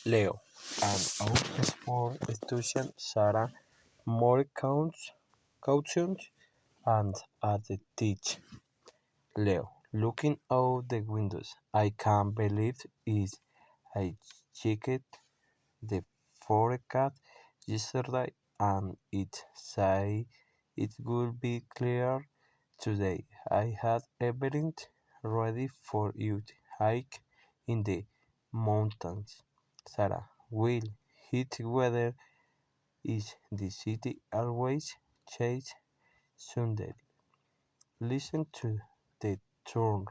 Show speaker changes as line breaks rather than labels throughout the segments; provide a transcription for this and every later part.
Leo, and our sport student Sarah more cautions and at the teach. Leo, looking out the windows, I can't believe it. I checked the forecast yesterday and it said it would be clear today. I had everything ready for you to hike in the mountains. Sarah, will heat weather is the city always chase Sunday. Listen to the turn.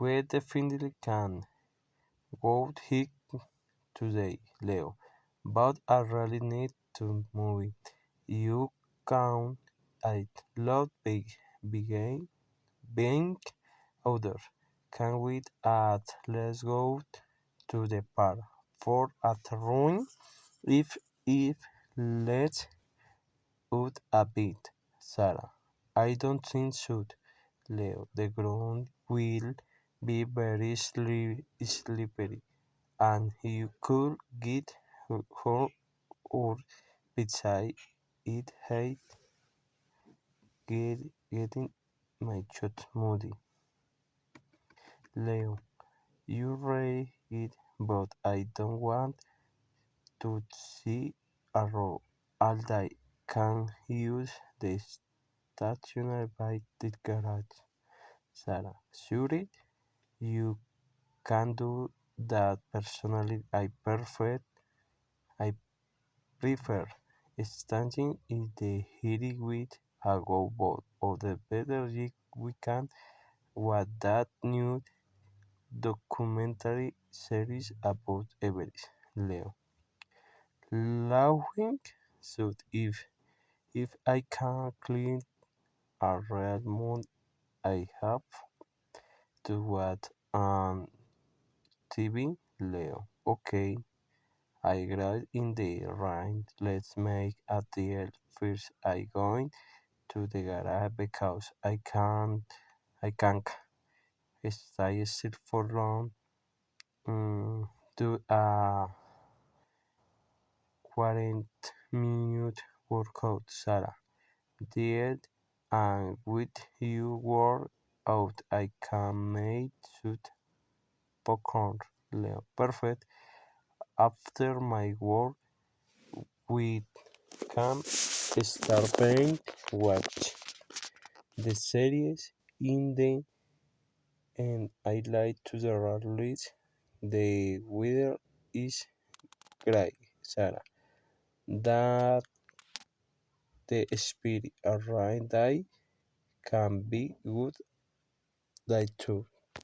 We definitely can go hike today, Leo, but I really need to move. You can I love being outdoors. Can we let's go to the park for a run? If let's out a bit, Sarah. I don't think so, Leo. The ground will be very slippery, and you could get hurt or beside it hate getting my shot moody. Leo, you read it, but I don't want to see a row all day. Can use the stationary by the garage. Sarah, sure you can do that personally. I prefer standing in the heat with a go boat or the better we can what that new documentary series about Everest. Leo. Laughing so if I can clean a real moon I have to watch on TV. Leo. Okay. I got in the rain. Let's make a deal. First I going to the garage because I can't stay still for long. Do a 40-minute workout, Sarah. Did and with you work out I can make shoot popcorn. Leo. Perfect. After my work we can start playing watch the series in the and I like to the release. The weather is great, Sarah. That the spirit around day can be good day too.